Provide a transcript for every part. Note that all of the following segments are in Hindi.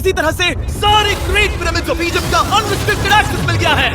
इसी तरह से सारे ग्रेट पिरामिड्स ऑफ इजिप्ट का अनरिस्ट्रिक्टेड एक्सेस मिल गया है।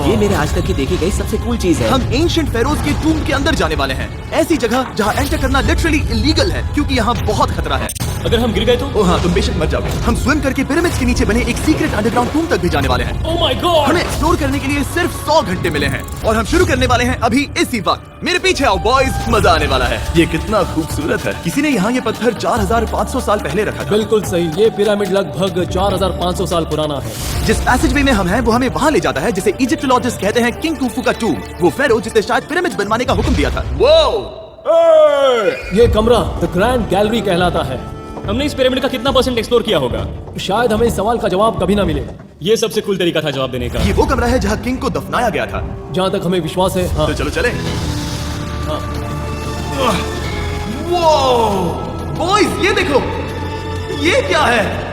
ये मेरे आज तक की देखी गई सबसे कूल चीज है। हम एंशिएंट फेरोज के टूम के अंदर जाने वाले हैं, ऐसी जगह जहाँ एंटर करना लिटरली इलीगल है क्योंकि यहाँ बहुत खतरा है। अगर हम गिर गए तो? ओह हाँ, तुम बेशक मर जाओगे। हम स्विम करके पिरामिड्स के नीचे बने एक सीक्रेट अंडरग्राउंड टूम तक भी जाने वाले हैं। Oh my God! हमें एक्सप्लोर करने के लिए सिर्फ 100 घंटे मिले हैं और हम शुरू करने वाले हैं अभी इसी वक्त। मेरे पीछे आओ बॉयज, मजा आने वाला है। ये कितना खूबसूरत है। किसी ने यहाँ ये पत्थर 4500 साल पहले रखा था। बिल्कुल सही, ये पिरामिड लगभग 4500 साल पुराना है। जिस पैसेजवे में हम हैं वो हमें वहाँ ले जाता है जिसे इजिप्टोलॉजिस्ट कहते हैं किंग खुफू का टूम, वो फेरो जिसने शायद पिरामिड बनवाने का हुक्म दिया था। ये कमरा द ग्रैंड गैलरी कहलाता है। हमने इस पिरामिड का कितना % एक्सप्लोर किया होगा? शायद हमें इस सवाल का जवाब कभी ना मिले। ये सबसे कूल तरीका था जवाब देने का। ये वो कमरा है जहाँ किंग को दफनाया गया था, जहाँ तक हमें विश्वास है। हाँ। तो चलो चले। हाँ। बॉयज ये देखो, ये क्या है?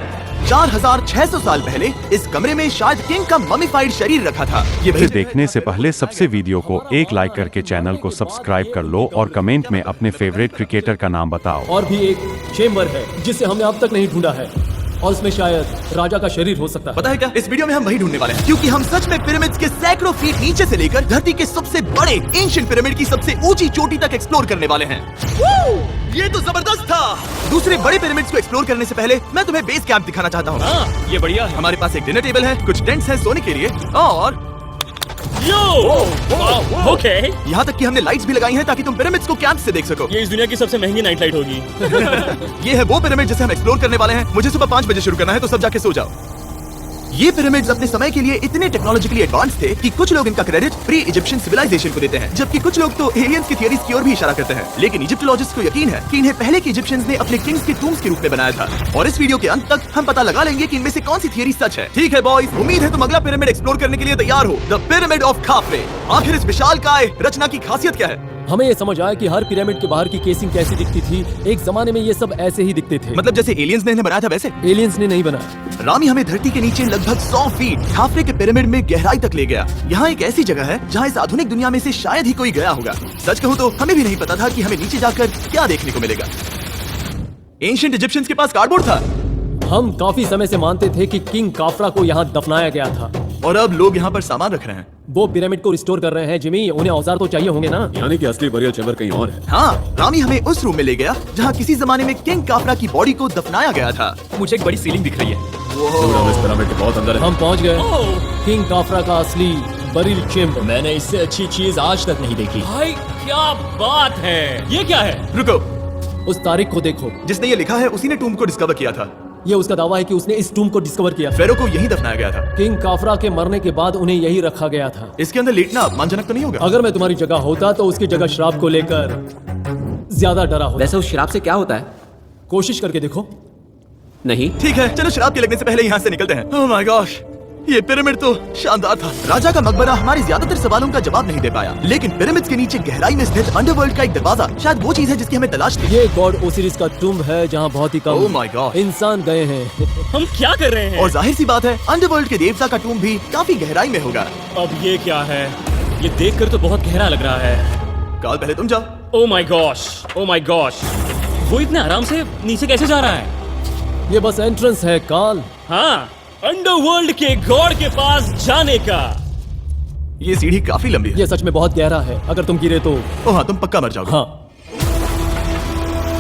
4600 साल पहले इस कमरे में शायद किंग का ममीफाइड शरीर रखा था। ये देखने से पहले सबसे वीडियो को एक लाइक करके चैनल को सब्सक्राइब कर लो और कमेंट में अपने फेवरेट क्रिकेटर का नाम बताओ। और भी एक चेम्बर है जिसे हमने अब तक नहीं ढूंढा है और उसमें शायद राजा का शरीर हो सकता है। पता है क्या, इस वीडियो में हम वही ढूंढने वाले हैं क्योंकि हम सच में पिरामिड्स के सैकड़ों फीट नीचे से लेकर धरती के सबसे बड़े एंशिएंट पिरामिड की सबसे ऊंची चोटी तक एक्सप्लोर करने वाले हैं। ये तो जबरदस्त था। दूसरे बड़े पिरामिड्स को एक्सप्लोर करने से पहले मैं तुम्हें बेस कैंप दिखाना चाहता हूँ। हाँ, ये बढ़िया है। हमारे पास एक डिनर टेबल है, कुछ टेंट्स हैं सोने के लिए और ओके। यहाँ तक कि हमने लाइट्स भी लगाई हैं ताकि तुम पिरामिड्स को कैंप से देख सको। ये इस दुनिया की सबसे महंगी नाइट लाइट होगी। ये है वो पिरामिड जिसे हम एक्सप्लोर करने वाले हैं। मुझे सुबह 5 बजे शुरू करना है तो सब जाके सो जाओ। ये पिरामिड्स अपने समय के लिए इतने टेक्नोलॉजिकली एडवांस थे कि कुछ लोग इनका क्रेडिट प्री इजिप्शियन सिविलाइजेशन को देते हैं, जबकि कुछ लोग तो एलियंस की थियरीज की ओर भी इशारा करते हैं। लेकिन इजिप्टोलॉजिस्ट को यकीन है कि इन्हें पहले के इजिप्शियंस ने अपने किंग्स के टूम्स के रूप में बनाया था। और इस वीडियो के अंत तक हम पता लगा लेंगे कि इनमें से कौन सी थियरी सच है। ठीक है बॉयज, उम्मीद है तुम अगला पिरामिड एक्सप्लोर करने के लिए तैयार हो, द पिरामिड ऑफ खाफरे। आखिर इस विशालकाय रचना की खासियत क्या है? हमें ये समझ आया कि हर पिरामिड के बाहर की केसिंग कैसी दिखती थी। एक जमाने में ये सब ऐसे ही दिखते थे। मतलब जैसे एलियंस ने इन्हें बनाया था वैसे? एलियंस ने नहीं बनाया। रामी हमें धरती के नीचे लगभग 100 फीट खाफरे के पिरामिड में गहराई तक ले गया। यहाँ एक ऐसी जगह है जहाँ इस आधुनिक दुनिया में से शायद ही कोई गया होगा। सच कहूँ तो हमें भी नहीं पता था कि हमें नीचे जाकर क्या देखने को मिलेगा। एंशिएंट इजिप्शियंस के पास कार्डबोर्ड था। हम काफी समय से मानते थे कि किंग काफरा को यहाँ दफनाया गया था और अब लोग यहाँ पर सामान रख रहे हैं। वो पिरामिड को रिस्टोर कर रहे हैं। जिमी, उन्हें औजार तो चाहिए होंगे ना? यानी कि असली बरियल चैम्बर कहीं और है। हाँ, रामी हमें उस रूम में ले गया जहाँ किसी जमाने में किंग काफरा की बॉडी को दफनाया गया था। मुझे एक बड़ी सीलिंग दिख रही है। हम इस पिरामिड के बहुत अंदर है। हम पहुँच गए किंग काफरा का असली बरियल चेम्बर। मैंने इससे अच्छी चीज आज तक नहीं देखी। भाई क्या बात है! ये क्या है? रुको, उस तारीख को देखो। जिसने ये लिखा है उसी ने टूम को डिस्कवर किया था। ये उसका दावा है कि उसने इस टूम को डिस्कवर किया। फेरो को यही दफनाया गया था। किंग काफरा के मरने के बाद उन्हें यही रखा गया था। इसके अंदर लेटना अपमानजनक तो नहीं होगा? अगर मैं तुम्हारी जगह होता तो उसकी जगह शराब को लेकर ज्यादा डरा होता। वैसे उस शराब से क्या होता है? कोशिश करके देखो। नहीं। ठीक है, चलो शराब के लगने से पहले यहाँ से निकलते हैं। ओह माय गॉश, ये पिरामिड तो शानदार था। राजा का मकबरा हमारे ज्यादातर सवालों का जवाब नहीं दे पाया, लेकिन पिरामिड्स के नीचे गहराई में स्थित अंडरवर्ल्ड का एक दरवाजा शायद वो चीज है जिसकी हमें तलाश थी। ये गॉड ओसिरिस का टूम्ब है जहाँ बहुत ही Oh कम my God. इंसान गए हैं। हम क्या कर रहे हैं? और जाहिर सी बात है अंडरवर्ल्ड के देवता का टूम्ब भी काफी गहराई में होगा। अब ये क्या है? ये देखकर तो बहुत गहरा लग रहा है। काल पहले तुम जाओ। Oh my gosh, oh my gosh, वो इतने आराम से नीचे कैसे जा रहा है? ये बस एंट्रेंस है काल। हाँ, अंडरवर्ल्ड के गॉड के पास जाने का। ये सीढ़ी काफी लंबी है। ये सच में बहुत गहरा है। अगर तुम गिरे तो ओह हाँ, तुम पक्का मर जाओगे। हाँ।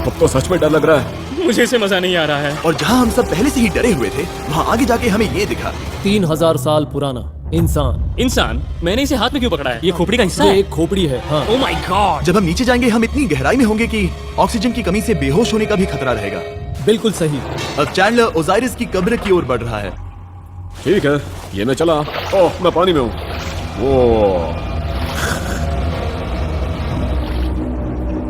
अब तो सच में डर लग रहा है। मुझे इसे मजा नहीं आ रहा है। और जहाँ हम सब पहले से ही डरे हुए थे, वहाँ आगे जाके हमें ये दिखा। 3000 साल पुराना इंसान। इंसान? मैंने इसे हाथ में क्यों पकड़ा है? ये खोपड़ी का हिस्सा ये है? एक खोपड़ी है। हाँ। Oh my God. जब हम नीचे जाएंगे हम इतनी गहराई में होंगे कि ऑक्सीजन की कमी से बेहोश होने का भी खतरा रहेगा। बिल्कुल सही। अब चैंडलर ओजाइरिस की कब्र की ओर बढ़ रहा है। ठीक है, ये मैं चला। ओह, मैं पानी में हूँ। वो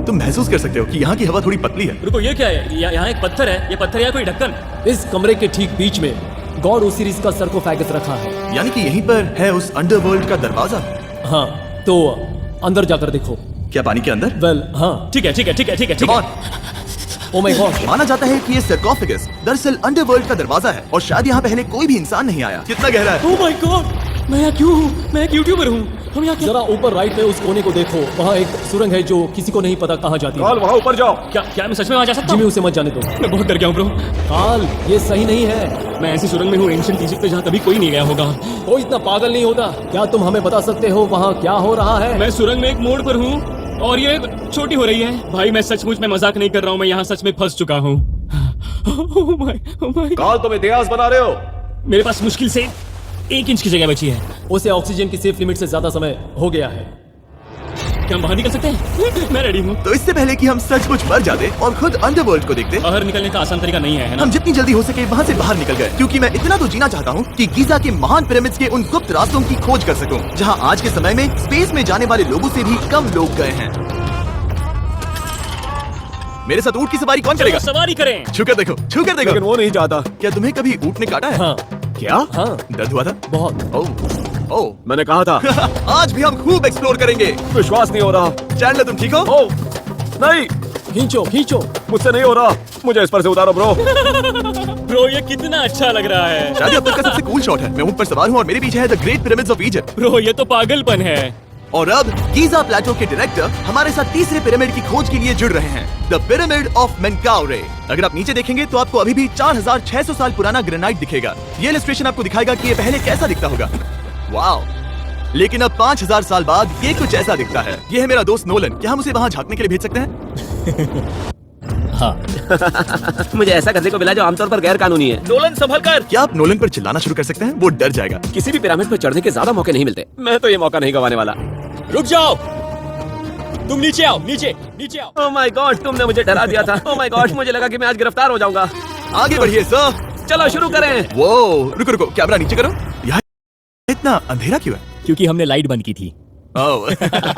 तुम महसूस कर सकते हो कि यहाँ की हवा थोड़ी पतली है। रुको, ये क्या है? यहाँ एक पत्थर है। ये पत्थर या कोई ढक्कन? इस कमरे के ठीक बीच में गॉड ओसिरिस का सर्कोफेगस रखा है। यानी कि यहीं पर है उस अंडरवर्ल्ड का दरवाजा। हाँ, तो अंदर जाकर देखो। क्या पानी के अंदर? वेल, हाँ। ठीक है, ठीक है, ठीक है, ठीक है, ठीक Come है। on. Oh my God. माना जाता है कि ये सर्कोफेगस दरअसल अंडरवर्ल्ड का दरवाजा है और शायद यहाँ पहले कोई भी इंसान नहीं आया। कितना गहरा है? ओह माय गॉड, मैं यहाँ क्यों हूँ? मैं एक यूट्यूबर हूँ। हम यहाँ क्या? जरा ऊपर राइट में उस कोने को देखो, वहाँ एक सुरंग है जो किसी को नहीं पता कहाँ जाती है। काल वहाँ ऊपर जाओ। क्या मैं सच में वहाँ जा सकता जिमी हूँ? उसे मत जाने दो। मैं बहुत डर गया हूँ ब्रो। काल, ये सही नहीं है। मैं ऐसी सुरंग में हूँ एंशिएंट इजिप्ट में जहाँ कभी कोई नहीं गया होगा। कोई इतना पागल नहीं होता। क्या तुम हमें बता सकते हो वहाँ क्या हो रहा है? मैं सुरंग में एक मोड़ पर हूँ और ये छोटी हो रही है। भाई मैं सचमुच में मजाक नहीं कर रहा हूँ, मैं यहाँ सच में फंस चुका हूँ। Oh my। काल तुम इतिहास बना रहे हो। मेरे पास मुश्किल से 1 इंच की जगह बची है। उसे ऑक्सीजन की सेफ लिमिट से ज्यादा समय हो गया है। क्या हम बाहर निकल सकते हैं? मैं रेडी हूँ। तो इससे पहले कि हम सचमुच मर जाते और खुद अंडरवर्ल्ड को देखते, बाहर निकलने का आसान तरीका नहीं है ना? हम जितनी जल्दी हो सके वहाँ से बाहर निकल गए, क्योंकि मैं इतना तो जीना चाहता हूँ कि गीजा के महान पिरामिड्स के उन गुप्त रास्तों की खोज कर सकूं, जहाँ आज के समय में स्पेस में जाने वाले लोगों से भी कम लोग गए हैं। मेरे साथ ऊंट की सवारी कौन करेगा? चलो सवारी करें। छूकर देखो, छूकर लेकिन देखो। वो नहीं चाहता। क्या तुम्हें कभी ऊंट ने काटा है? हाँ क्या? हाँ, दर्द हुआ था? बहुत। ओह, ओह। मैंने कहा था। आज भी हम खूब एक्सप्लोर करेंगे। विश्वास नहीं हो रहा। चैंडलर तुम ठीक हो? ओ नहीं, खींचो खींचो। मुझसे नहीं हो रहा। मुझे इस पर से उतारो ब्रो। ब्रो ये कितना अच्छा लग रहा है। शायद अब तक का सबसे कूल शॉट है। मैं ऊंट पर सवार हूँ और मेरे पीछे है the great pyramids of Egypt. Bro ये तो पागलपन है। और अब गीजा प्लेटो के डायरेक्टर हमारे साथ तीसरे पिरामिड की खोज के लिए जुड़ रहे हैं, द पिरामिड ऑफ मेनकाउरे। अगर आप नीचे देखेंगे तो आपको अभी भी 4600 साल पुराना ग्रेनाइट दिखेगा। ये इलस्ट्रेशन आपको दिखाएगा कि ये पहले कैसा दिखता होगा। वाओ! लेकिन अब 5000 साल बाद ये कुछ ऐसा दिखता है। ये है मेरा दोस्त नोलन। क्या हम उसे वहाँ झांकने के लिए भेज सकते हैं? हाँ, मुझे ऐसा करने को मिला जो आमतौर पर गैर कानूनी है। नोलन संभल कर। क्या आप नोलन पर चिल्लाना शुरू कर सकते हैं? वो डर जाएगा। किसी भी पिरामिड पर चढ़ने के ज्यादा मौके नहीं मिलते। मैं तो ये मौका नहीं गंवाने वाला। रुक जाओ, तुम नीचे आओ, नीचे नीचे आओ। ओह माय गॉड, तुमने मुझे डरा दिया था। ओह माय गॉड, मुझे लगा कि मैं आज गिरफ्तार हो जाऊंगा। आगे बढ़िए सर। चलो शुरू करें। वो रुको रुको, कैमरा नीचे करो। यहाँ इतना अंधेरा क्यों है? क्योंकि हमने लाइट बंद की थी। ओह,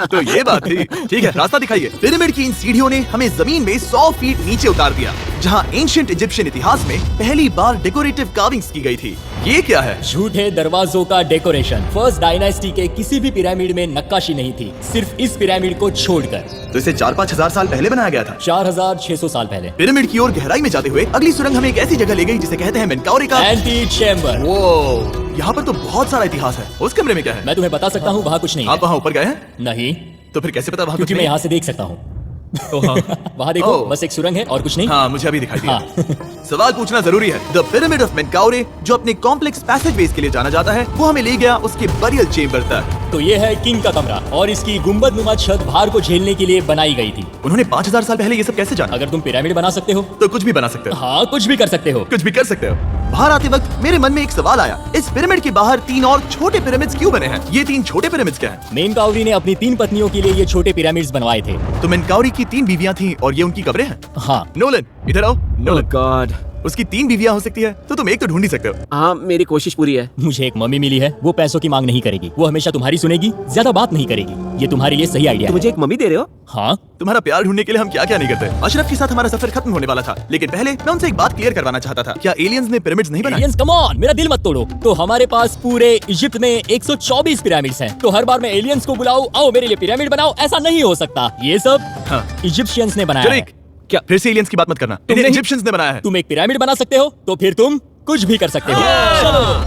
तो ये बात थी। ठीक है, रास्ता दिखाइए। पिरामिड की इन सीढ़ियों ने हमें जमीन में 100 फीट नीचे उतार दिया, जहाँ एंशिएंट इजिप्शियन इतिहास में पहली बार डेकोरेटिव कार्विंग्स की गई थी। ये क्या है? झूठे दरवाजों का डेकोरेशन। फर्स्ट डायनेस्टी के किसी भी पिरामिड में नक्काशी नहीं थी, सिर्फ इस पिरामिड को छोड़कर। तो इसे 4-5 हजार साल पहले बनाया गया था। 4600 साल पहले। पिरामिड की ओर गहराई में जाते हुए अगली सुरंग हमें एक ऐसी जगह ले गई जिसे कहते हैं मेनकाउरे का एंटी चैम्बर। वो यहाँ पर तो बहुत सारा इतिहास है। उस कमरे में क्या है? मैं तुम्हें बता सकता हूँ वहाँ कुछ नहीं है। आप वहाँ ऊपर गए हैं? नहीं, तो फिर कैसे पता वहाँ कुछ क्योंकि मैं नहीं? यहाँ से देख सकता हूँ। तो हाँ, वहाँ देखो, ओह। बस एक सुरंग है और कुछ नहीं। हाँ, मुझे अभी दिखाई दिया। हाँ। सवाल पूछना जरूरी है। द पिरामिड ऑफ मेनकाउरे, जो अपने कॉम्प्लेक्स पैसेजवेज के लिए जाना जाता है, वो हमें ले गया उसके बरियल चेम्बर तक। तो ये है किंग का कमरा और इसकी गुंबदनुमा छत भार को झेलने के लिए बनाई गई थी। उन्होंने 5000 साल पहले ये सब कैसे जाना? अगर तुम पिरामिड बना सकते हो तो कुछ भी बना सकते हो। हाँ, कुछ भी कर सकते हो। कुछ भी कर सकते हो। बाहर आते वक्त मेरे मन में एक सवाल आया, इस पिरामिड के बाहर 3 और छोटे पिरामिड्स क्यों बने हैं? ये 3 छोटे पिरामिड्स क्या हैं? मेनकाउरी ने अपनी 3 पत्नियों के लिए ये छोटे पिरामिड्स बनवाए थे। तो मेनकाउरी की 3 बीवियां थीं और ये उनकी कब्रें हैं। हाँ, नोलन इधर आओ। ओह नोलन, गॉड। उसकी 3 बीवियां हो सकती है, तो तुम एक तो ढूंढ ही सकते हो। हाँ, मेरी कोशिश पूरी है। मुझे एक मम्मी मिली है, वो पैसों की मांग नहीं करेगी, वो हमेशा तुम्हारी सुनेगी, ज्यादा बात नहीं करेगी। ये तुम्हारे लिए सही आइडिया तो है। मुझे एक मम्मी दे रहे हो? हाँ, तुम्हारा प्यार ढूंढने के लिए हम क्या क्या नहीं करते। अशरफ के साथ हमारा सफर खत्म होने वाला था, लेकिन पहले मैं उनसे एक बात क्लियर करवाना चाहता था। क्या एलियंस ने पिरामिड्स नहीं बनाए? एलियंस, कम ऑन, मेरा दिल मत तोड़ो। तो हमारे पास पूरे इजिप्ट में 124 पिरामिड्स हैं। तो हर बार मैं एलियंस को बुलाऊं, आओ मेरे लिए पिरामिड बनाओ, ऐसा नहीं हो सकता। ये सब हाँ। इजिप्शियंस ने बनाया है। जरीक, क्या फिर से एलियंस की बात मत करना। तुम इन्हें नहीं- इजिप्शियंस ने बनाया है। तुम एक पिरामिड बना सकते हो, तो फिर तुम कुछ भी कर सकते हो।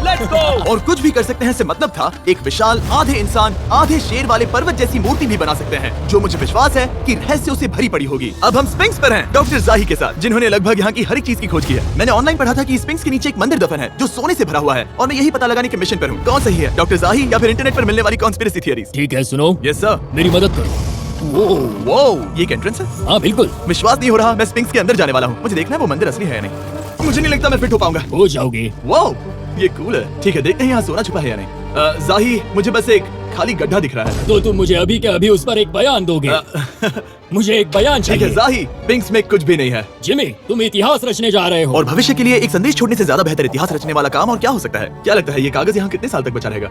Let's go. और कुछ भी कर सकते हैं से मतलब था एक विशाल आधे इंसान आधे शेर वाले पर्वत जैसी मूर्ति भी बना सकते हैं, जो मुझे विश्वास है कि रहस्यों से भरी पड़ी होगी। अब हम स्फिंक्स पर हैं, डॉक्टर जाही के साथ, जिन्होंने लगभग यहाँ की हर एक चीज की खोज की है। मैंने ऑनलाइन पढ़ा था कि स्फिंक्स के नीचे एक मंदिर दफन है जो सोने से भरा हुआ है, और मैं यही पता लगाने के मिशन पर हूँ। कौन सही है, डॉक्टर जाही या फिर इंटरनेट पर मिलने वाली कॉन्स्पिरेसी थियरीज? ठीक है, सुनो, यस सर। मेरी मदद करो। वो ये एक एंट्रेंस है? हाँ बिल्कुल, विश्वास नहीं हो रहा, मैं स्फिंक्स के अंदर जाने वाला हूँ। मुझे देखना है वो मंदिर असली है या नहीं। मुझे नहीं लगता मैं फिट हो पाऊंगा। हो जाओगे। वाओ, ये कूल है। ठीक है, देखते हैं यहाँ सोना छुपा है या नहीं। जाही, मुझे बस एक खाली गड्ढा दिख रहा है। तो तुम मुझे अभी के अभी उस पर एक बयान दोगे? मुझे एक बयान ठीक है चाहिए। जाही, स्फिंक्स में कुछ भी नहीं है। जिमी, तुम इतिहास रचने जा रहे हो। और भविष्य के लिए एक संदेश छोड़ने से ज्यादा बेहतर इतिहास रचने वाला काम और क्या हो सकता है? क्या लगता है ये कागज यहाँ कितने साल तक बचा रहेगा?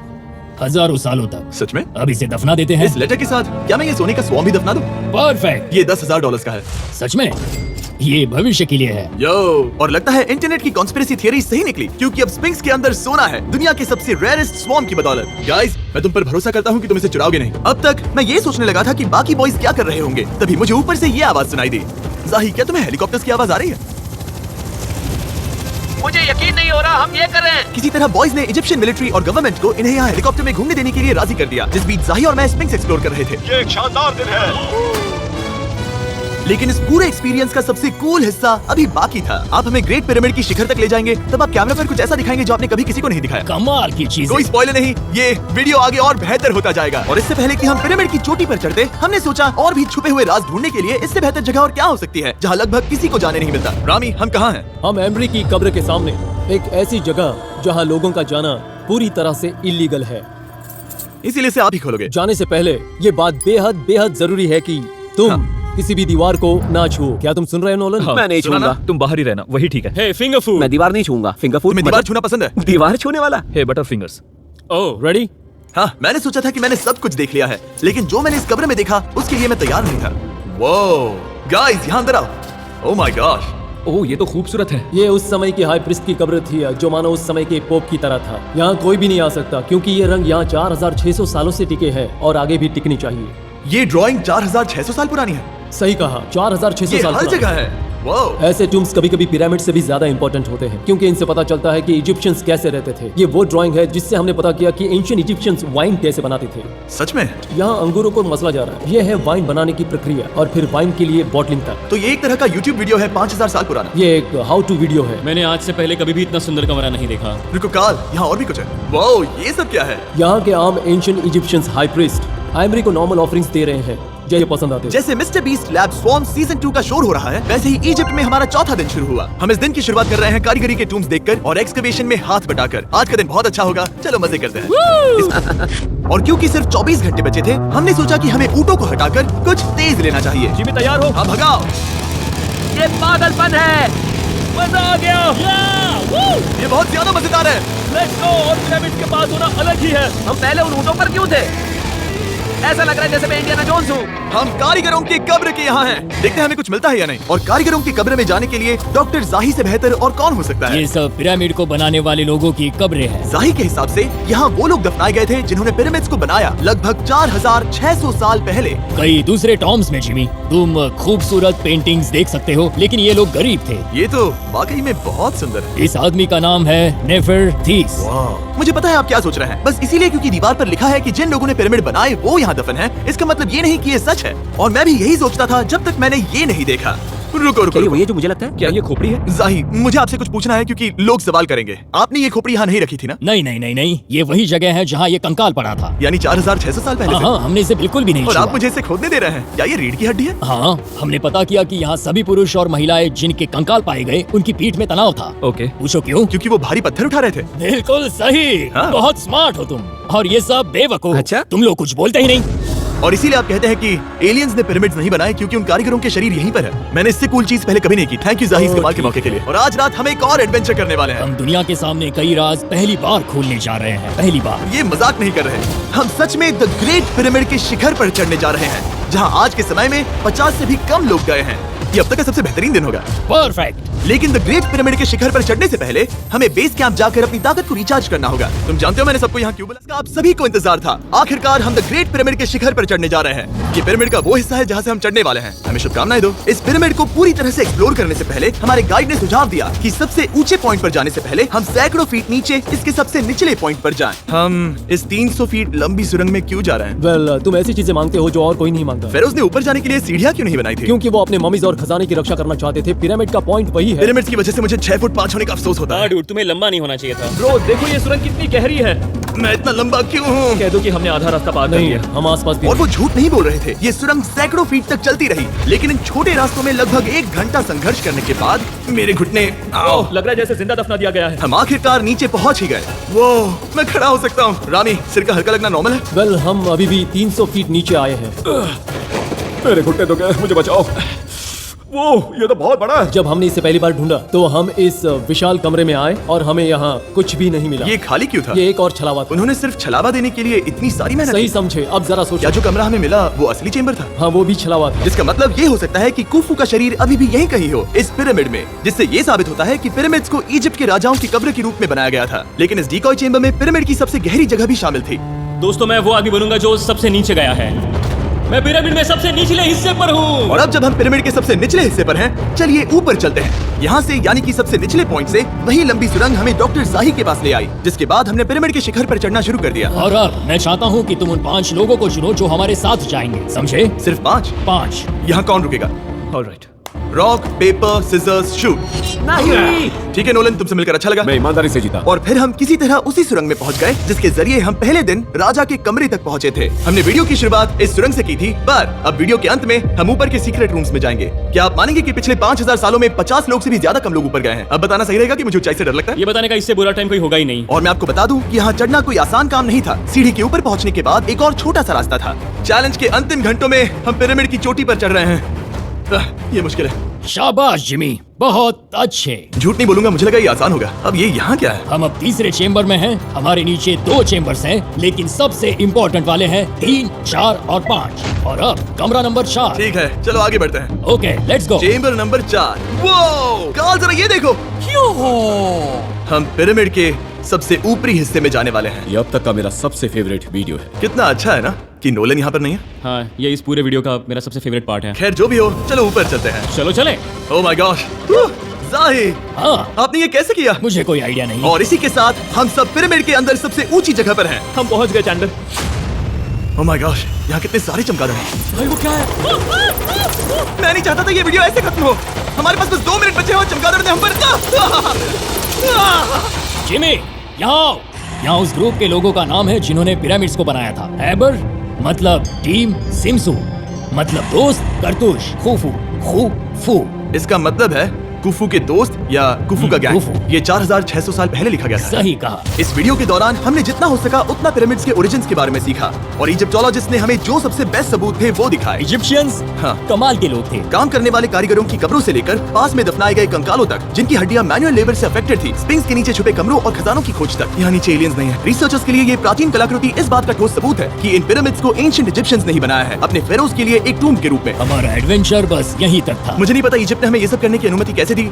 हजारों सालों तक। सच में? अब इसे दफना देते हैं। इस लेटर के साथ क्या मैं ये सोने का स्वॉर्म भी दफना दूं? परफेक्ट। ये $10,000 का है। सच में? ये भविष्य के लिए है। यो, और लगता है इंटरनेट की कॉन्स्पिरेसी थियरी सही निकली, क्योंकि अब स्फिंक्स के अंदर सोना है, दुनिया के सबसे रेयरेस्ट स्वॉर्म की बदौलत। गाइस, मैं तुम पर भरोसा करता हूँ कि तुम इसे चुराओगे नहीं। अब तक मैं ये सोचने लगा था कि बाकी बॉयज क्या कर रहे होंगे, तभी मुझे ऊपर से ये आवाज सुनाई दी। जाही, क्या तुम्हें हेलीकॉप्टर्स की आवाज आ रही है? मुझे यकीन नहीं हो रहा हम ये कर रहे हैं। किसी तरह बॉयज ने इजिप्शियन मिलिट्री और गवर्नमेंट को इन्हें यहाँ हेलीकॉप्टर में घूमने देने के लिए राजी कर दिया, जिस बीच जाही और मैं स्फिंक्स एक्सप्लोर कर रहे थे। ये एक शानदार दिन है। लेकिन इस पूरे एक्सपीरियंस का सबसे कूल हिस्सा अभी बाकी था। आप हमें ग्रेट पिरामिड की शिखर तक ले जाएंगे, तब आप कैमरा पर कुछ ऐसा दिखाएंगे जो आपने कभी किसी को नहीं दिखाया। कमाल की चीज। कोई स्पॉइलर नहीं, ये वीडियो आगे और बेहतर होता जाएगा। और इससे पहले कि हम पिरामिड की चोटी पर चढ़ते, हमने सोचा और भी छुपे हुए राज ढूंढने के लिए इससे बेहतर जगह और क्या हो सकती है जहाँ लगभग किसी को जाने नहीं मिलता। रामी, हम कहाँ हैं? हम एमरी की कब्र के सामने, एक ऐसी जगह जहां लोगों का जाना पूरी तरह से इलीगल है। इसीलिए से आप ही खोलोगे। जाने से पहले ये बात बेहद बेहद जरूरी है कि तुम किसी भी दीवार को ना छुओ। क्या तुम सुन रहे हो नोलन? मैं नहीं सुना छूंगा। ना? तुम बाहर ही रहना, वही ठीक है। हे फिंगर फूड। मैं दीवार नहीं छूंगा। फिंगर फूड तुम्हें दीवार छूना पसंद है? दीवार छूने वाला। हे बटर फिंगर्स। ओह रेडी? हाँ, मैंने सोचा था कि मैंने सब कुछ देख लिया है, लेकिन जो मैंने इस कब्र में देखा उसके लिए मैं तैयार नहीं था। वो गाइस, यहाँ अंदर आओ। ओह माय गॉश, ओह ये तो खूबसूरत है। ये उस समय की हाई प्रीस्ट की कब्र थी जो मानो उस समय के पोप की तरह था। यहाँ कोई भी नहीं आ सकता क्योंकि ये रंग यहाँ 4600 सालों से टिके हैं और आगे भी टिकनी चाहिए। ये ड्राइंग 4600 साल पुरानी है। सही कहा, 4600 ये साल हर पुरानी। जगह है। वाह, ऐसे टूम्स कभी कभी पिरामिड से भी ज्यादा इंपॉर्टेंट होते हैं क्योंकि इनसे पता चलता है कि इजिप्शियंस कैसे रहते थे। ये वो ड्राइंग है जिससे हमने पता किया कि एंशिएंट इजिप्शियंस वाइन कैसे बनाते थे। सच में? यहाँ अंगूरों को मसला जा रहा है। ये है वाइन बनाने की प्रक्रिया और फिर वाइन के लिए बॉटलिंग तक। तो ये एक तरह का YouTube वीडियो है 5000 साल पुराना। ये एक हाउ टू वीडियो है। मैंने आज से पहले कभी भी इतना सुंदर कमरा नहीं देखा। रुको काल, यहाँ और भी कुछ है। वाओ, ये सब क्या है? यहाँ के आम एंशिएंट इजिप्शियंस हाई प्रीस्ट आयमरी को नॉर्मल ऑफरिंग्स दे रहे हैं जो ये पसंद आते हैं। जैसे mister beast lab swarm season 2 का शोर हो रहा है, वैसे ही इजिप्ट में हमारा चौथा दिन शुरू हुआ। हम इस दिन की शुरुआत कर रहे हैं कारीगरी के टूम्स देखकर और एक्सकवेशन में हाथ बटाकर। आज का दिन बहुत अच्छा होगा, चलो मजे करते हैं। और क्योंकि सिर्फ 24 घंटे बचे थे, हमने सोचा कि हमें ऊँटों को हटाकर कुछ तेज लेना चाहिए। जिमी तैयार हो? हाँ, भगाओ। ये पागलपन है। मजा आ गया। ये बहुत ज्यादा मजेदार है। Let's go. और पिरामिड के पास होना अलग ही है। हम पहले उन ऊँटों पर क्यों थे? ऐसा लग रहा है जैसे मैं इंडियाना जोन्स हूँ। हम कारीगरों की कब्र के यहाँ हैं। देखते हैं हमें कुछ मिलता है या नहीं। और कारीगरों की कब्र में जाने के लिए डॉक्टर जाही से बेहतर और कौन हो सकता है? ये सब पिरामिड को बनाने वाले लोगों की कब्रें हैं। जाही के हिसाब से यहाँ वो लोग दफनाए गए थे जिन्होंने पिरामिड्स को बनाया लगभग 4600 साल पहले। कई दूसरे टॉम्स में जिमी तुम खूबसूरत पेंटिंग्स देख सकते हो, लेकिन ये लोग गरीब थे। ये तो वाकई में बहुत सुंदर है। इस आदमी का नाम है नेफरथीस। मुझे पता है आप क्या सोच रहे हैं, बस इसीलिए क्योंकि दीवार पर लिखा है कि जिन लोगों ने पिरामिड बनाए वो यहाँ दफन है। इसका मतलब ये नहीं कि ये सच है। और मैं भी यही सोचता था जब तक मैंने ये नहीं देखा। रुको रुको, ये रुको। वही है जो मुझे लगता है। क्या ये खोपड़ी है? जाही, मुझे आपसे कुछ पूछना है क्योंकि लोग सवाल करेंगे। आपने ये खोपड़ी यहाँ नहीं रखी थी ना? नहीं नहीं नहीं नहीं, ये वही जगह है जहाँ ये कंकाल पड़ा था। यानी 4600 साल पहले हाँ से? हाँ, हमने इसे बिल्कुल भी नहीं और छुआ। आप मुझे इसे खोदने दे रहे हैं? क्या ये रीढ़ की हड्डी है? हाँ, हमने पता किया कि यहाँ सभी पुरुष और महिलाएं जिनके कंकाल पाए गए उनकी पीठ में तनाव था। ओके। पूछो क्यों? क्योंकि वो भारी पत्थर उठा रहे थे। बिल्कुल सही। हाँ। बहुत स्मार्ट हो तुम। और ये सब बेवकूफ। अच्छा? तुम लोग कुछ बोलते ही नहीं। और इसीलिए आप कहते हैं कि एलियंस ने पिरामिड्स नहीं बनाए क्योंकि उन कारीगरों के शरीर यहीं पर है। मैंने इससे कूल चीज पहले कभी नहीं की। थैंक यू जाही इस कमाल के मौके के लिए। और आज रात हम एक और एडवेंचर करने वाले हैं। हम दुनिया के सामने कई राज पहली बार खोलने जा रहे हैं। पहली बार। ये मजाक नहीं कर रहे। हम सच में द ग्रेट पिरामिड के शिखर पर चढ़ने जा रहे हैं, जहां आज के समय में 50 से भी कम लोग गए हैं। ये अब तक का सबसे बेहतरीन दिन होगा। परफेक्ट। लेकिन द ग्रेट पिरामिड के शिखर पर चढ़ने से पहले हमें बेस कैंप जाकर अपनी ताकत को रिचार्ज करना होगा। तुम जानते हो मैंने सबको यहाँ क्यों बुलाया? इसका आप सभी को इंतजार था। आखिरकार हम द ग्रेट पिरामिड के शिखर पर चढ़ने जा रहे हैं। ये पिरामिड का वो हिस्सा है जहाँ से हम चढ़ने वाले हैं। हमें शुभकामनाएं दो। इस पिरामिड को पूरी तरह से एक्सप्लोर करने से पहले हमारे गाइड ने सुझाव दिया कि सबसे ऊंचे पॉइंट पर जाने से पहले हम सैकड़ों फीट नीचे इसके सबसे निचले पॉइंट पर जाएं। हम इस 300 फीट लंबी सुरंग में क्यों जा रहे हैं? वेल, तुम ऐसी चीजें मांगते हो जो और कोई नहीं मांगता। फिरोज ने ऊपर जाने के लिए सीढ़ियाँ क्यों नहीं बनाई थी? क्योंकि वो अपने मम्मीज और खजाने की रक्षा करना चाहते थे। पिरामिड का पॉइंट वही है। पिरामिड्स की वजह से मुझे 6 फुट 5 होने का अफसोस होता है। डूड, तुम्हें लंबा नहीं होना चाहिए था। ब्रो देखो ये सुरंग कितनी गहरी है। मैं इतना लंबा क्यों हूँ? कह दो कि हमने आधा रास्ता पार कर नहीं, लिया। हम आसपास भी और वो झूठ नहीं बोल रहे थे। ये सुरंग सैकड़ों फीट तक चलती रही, लेकिन इन छोटे रास्तों में लगभग 1 घंटा संघर्ष करने के बाद मेरे घुटने ओह, लग रहा है जैसे जिंदा दफना दिया गया है। हम आखिरकार नीचे पहुंच ही गए। वो मैं खड़ा हो सकता हूँ। रामी, सिर का हल्का लगना नॉर्मल है? वेल, हम अभी भी 300 फीट नीचे आए हैं। मेरे घुटने तो गए, मुझे बचाओ। वो ये तो बहुत बड़ा है। जब हमने इसे पहली बार ढूंढा तो हम इस विशाल कमरे में आए और हमें यहाँ कुछ भी नहीं मिला। ये खाली क्यों था? ये एक और छलावा था। उन्होंने सिर्फ छलावा देने के लिए इतनी सारी मेहनत सही की। समझे। अब जरा क्या सोचो। जो कमरा हमें मिला वो असली चेंबर था? हाँ, वो भी छलावा था। जिसका मतलब ये हो सकता है कि कुफू का शरीर अभी भी यहीं कहीं हो, इस पिरामिड में, जिससे ये साबित होता है कि पिरामिड्स को इजिप्ट के राजाओं की कब्र के रूप में बनाया गया था। लेकिन इस डिकॉय चेंबर में पिरामिड की सबसे गहरी जगह भी शामिल थी। दोस्तों, मैं वो आदमी बनूंगा जो सबसे नीचे गया है। मैं पिरामिड में सबसे निचले हिस्से पर हूँ। और अब जब हम पिरामिड के सबसे निचले हिस्से पर हैं, चलिए ऊपर चलते हैं। यहाँ से यानी कि सबसे निचले पॉइंट से वही लंबी सुरंग हमें डॉक्टर शाही के पास ले आई, जिसके बाद हमने पिरामिड के शिखर पर चढ़ना शुरू कर दिया। और अब मैं चाहता हूँ कि तुम उन 5 लोगों को चुनो जो हमारे साथ जाएंगे, समझे? सिर्फ 5? 5। यहाँ कौन रुकेगा? Alright. Rock paper scissors shoot. नहीं। ठीक है नोलन, तुमसे मिलकर अच्छा लगा। मैं ईमानदारी से जीता। और फिर हम किसी तरह उसी सुरंग में पहुंच गए जिसके जरिए हम पहले दिन राजा के कमरे तक पहुंचे थे। हमने वीडियो की शुरुआत इस सुरंग से की थी, पर अब वीडियो के अंत में हम ऊपर के सीक्रेट रूम्स में जाएंगे। क्या आप मानेंगे कि पिछले 5000 सालों में 50 लोग से भी ज्यादा कम लोग ऊपर गए हैं? अब बताना सही रहेगा कि मुझे ऊंचाई से डर लगता है। ये बताने का इससे बुरा टाइम कोई होगा ही नहीं। और मैं आपको बता दूं कि यहाँ चढ़ना कोई आसान काम नहीं था। सीढ़ी के ऊपर पहुंचने के बाद एक और छोटा सा रास्ता था। चैलेंज के अंतिम घंटों में हम पिरामिड की चोटी पर चढ़ रहे हैं। ये मुश्किल है। शाबाश जिमी, बहुत अच्छे। झूठ नहीं बोलूंगा, मुझे लगा ये आसान होगा। अब ये यहाँ क्या है? हम अब तीसरे चेम्बर में हैं। हमारे नीचे 2 चेम्बर्स हैं, लेकिन सबसे इम्पोर्टेंट वाले हैं 3, 4 और 5। और अब कमरा नंबर 4। ठीक है, चलो आगे बढ़ते हैं। Okay, let's go. Chamber number 4। वो काल, जरा ये देखो। हम पिरामिड के सबसे ऊपरी हिस्से में जाने वाले हैं। ये अब तक का मेरा सबसे फेवरेट वीडियो है। कितना अच्छा है ना कि नोलन यहाँ पर नहीं है। हाँ, ये इस पूरे वीडियो का मेरा सबसे फेवरेट पार्ट है। खैर जो भी हो, चलो ऊपर चलते हैं। चलो चले। ओह माय गॉश, जाही, हाँ, आपने ये कैसे किया? मुझे कोई आइडिया नहीं। और इसी के साथ हम सब पिरामिड के अंदर सबसे ऊंची जगह पर हैं। हम पहुंच गए चैंडलर। ओह माय गॉश, यहाँ कितने सारे चमगादड़ हैं। भाई वो क्या है? मैं नहीं चाहता था ये वीडियो ऐसे खत्म हो। हमारे पास बस 2 मिनट बचे हैं और चमगादड़ ने हम पर जिमी, यहाँ उस ग्रुप के लोगों का नाम है जिन्होंने पिरामिड्स को बनाया था। एबर मतलब टीम, सिमसू मतलब दोस्त, करतूश, खूफू। इसका मतलब है कुफू के दोस्त या कुफू का गैंग। कुफू। ये 4600 साल पहले लिखा गया था। सही कहा। इस वीडियो के दौरान हमने जितना हो सका उतना पिरामिड्स के ओरिजिन्स के बारे में सीखा और इजिप्टोलॉजिस्ट ने हमें जो सबसे बेस्ट सबूत थे वो दिखाए। इजिप्शियंस हाँ। कमाल के लोग थे। काम करने वाले कारीगरों की कब्रों से लेकर पास में दफनाए गए कंकालों तक, जिनकी हड्डियां मैनुअल लेबर से अफेक्टेड थी, स्पिंक्स के नीचे छुपे कमरों और खजानों की खोज तक। यहाँ नीचे एलियंस नहीं है। रिसर्चर्स के लिए ये प्राचीन कलाकृति इस बात का ठोस सबूत है कि इन पिरामिड्स को एंशिएंट इजिप्शियंस ने ही बनाया है, अपने फेरोज के लिए एक टूम्ब के रूप में। हमारा एडवेंचर बस यहीं तक था। मुझे नहीं पता इजिप्ट ने हमें ये सब करने की अनुमति कैसे दी।